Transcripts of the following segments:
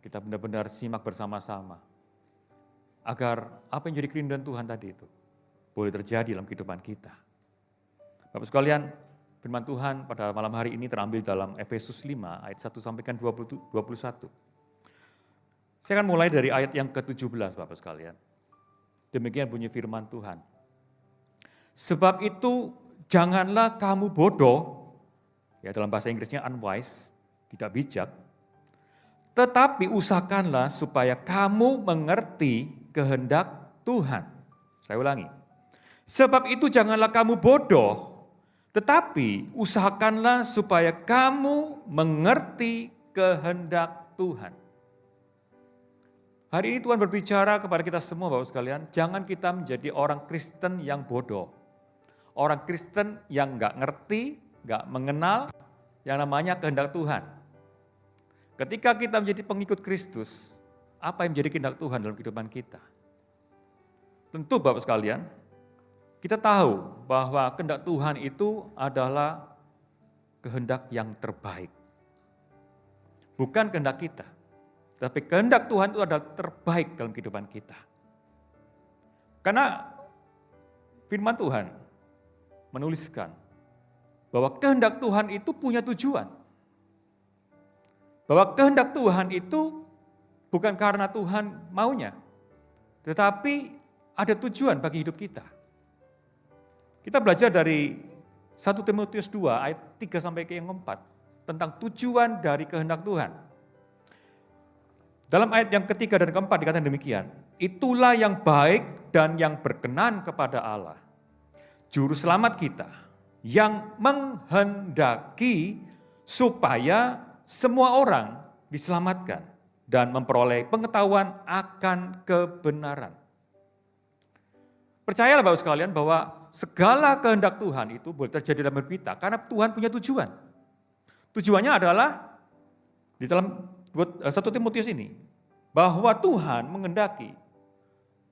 Kita benar-benar simak bersama-sama. Agar apa yang jadi kerinduan Tuhan tadi itu boleh terjadi dalam kehidupan kita. Bapak sekalian, firman Tuhan pada malam hari ini terambil dalam Efesus 5 ayat 1 sampai 21. Saya akan mulai dari ayat yang ke-17 Bapak sekalian. Demikian bunyi firman Tuhan. Sebab itu janganlah kamu bodoh, ya dalam bahasa Inggrisnya unwise, tidak bijak, tetapi usahakanlah supaya kamu mengerti kehendak Tuhan. Saya ulangi. Sebab itu janganlah kamu bodoh, tetapi usahakanlah supaya kamu mengerti kehendak Tuhan. Hari ini Tuhan berbicara kepada kita semua Bapak sekalian, jangan kita menjadi orang Kristen yang bodoh. Orang Kristen yang enggak ngerti, enggak mengenal yang namanya kehendak Tuhan. Ketika kita menjadi pengikut Kristus, apa yang menjadi kehendak Tuhan dalam kehidupan kita? Tentu Bapak sekalian, kita tahu bahwa kehendak Tuhan itu adalah kehendak yang terbaik. Bukan kehendak kita, tapi kehendak Tuhan itu adalah terbaik dalam kehidupan kita. Karena firman Tuhan menuliskan bahwa kehendak Tuhan itu punya tujuan. Bahwa kehendak Tuhan itu bukan karena Tuhan maunya, tetapi ada tujuan bagi hidup kita. Kita belajar dari 1 Timotius 2 ayat 3 sampai ke yang 4 tentang tujuan dari kehendak Tuhan. Dalam ayat yang ketiga dan keempat dikatakan demikian, itulah yang baik dan yang berkenan kepada Allah, Juru Selamat kita, yang menghendaki supaya semua orang diselamatkan dan memperoleh pengetahuan akan kebenaran. Percayalah Bapak sekalian bahwa segala kehendak Tuhan itu boleh terjadi dalam hidup kita karena Tuhan punya tujuan. Tujuannya adalah di dalam 1 Timotius ini, bahwa Tuhan mengendaki,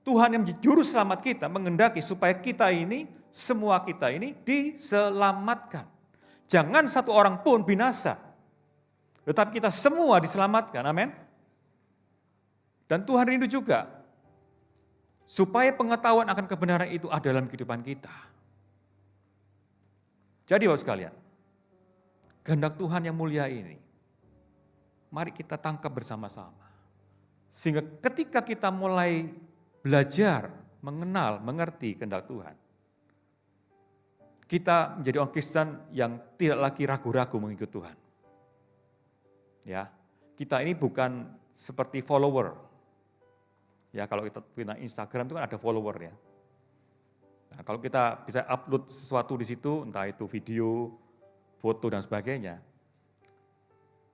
Tuhan yang menjadi juru selamat kita mengendaki supaya kita ini, semua kita ini diselamatkan. Jangan satu orang pun binasa, tetapi kita semua diselamatkan, amin. Dan Tuhan rindu juga, supaya pengetahuan akan kebenaran itu ada dalam kehidupan kita. Jadi Bapak sekalian, kehendak Tuhan yang mulia ini, mari kita tangkap bersama-sama. Sehingga ketika kita mulai belajar, mengenal, mengerti kehendak Tuhan, kita menjadi orang Kristen yang tidak lagi ragu-ragu mengikut Tuhan. Ya, kita ini bukan seperti follower. Ya, kalau kita punya Instagram itu kan ada follower ya. Nah, kalau kita bisa upload sesuatu di situ, entah itu video, foto dan sebagainya,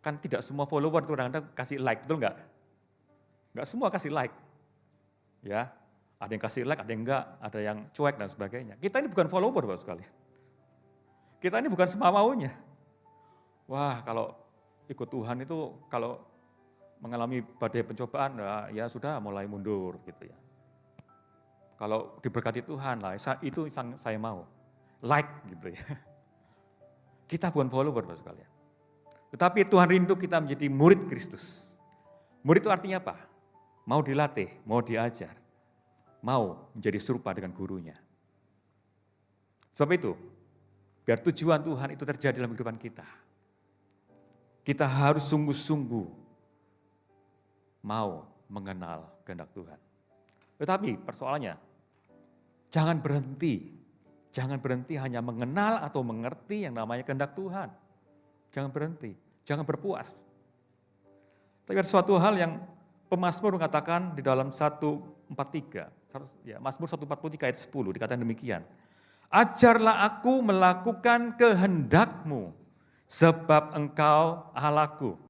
kan tidak semua follower itu kadang-kadang kasih like, betul enggak? Enggak semua kasih like. Ya, ada yang kasih like, ada yang enggak, ada yang cuek dan sebagainya. Kita ini bukan follower Bapak sekalian. Kita ini bukan semau-maunya. Wah, kalau ikut Tuhan itu kalau mengalami badai pencobaan, ya sudah mulai mundur gitu ya. Kalau diberkati Tuhan lah, itu saya mau. Like gitu ya. Kita bukan follower Bapak sekalian. Tetapi Tuhan rindu kita menjadi murid Kristus. Murid itu artinya apa? Mau dilatih, mau diajar, mau menjadi serupa dengan gurunya. Sebab itu, biar tujuan Tuhan itu terjadi dalam kehidupan kita, kita harus sungguh-sungguh mau mengenal kehendak Tuhan. Tetapi persoalannya, jangan berhenti hanya mengenal atau mengerti yang namanya kehendak Tuhan. Jangan berhenti, jangan berpuas. Tapi ada suatu hal yang pemazmur mengatakan di dalam 143, ya, Mazmur 143 ayat 10 dikatakan demikian. Ajarlah aku melakukan kehendak-Mu, sebab Engkau Allahku.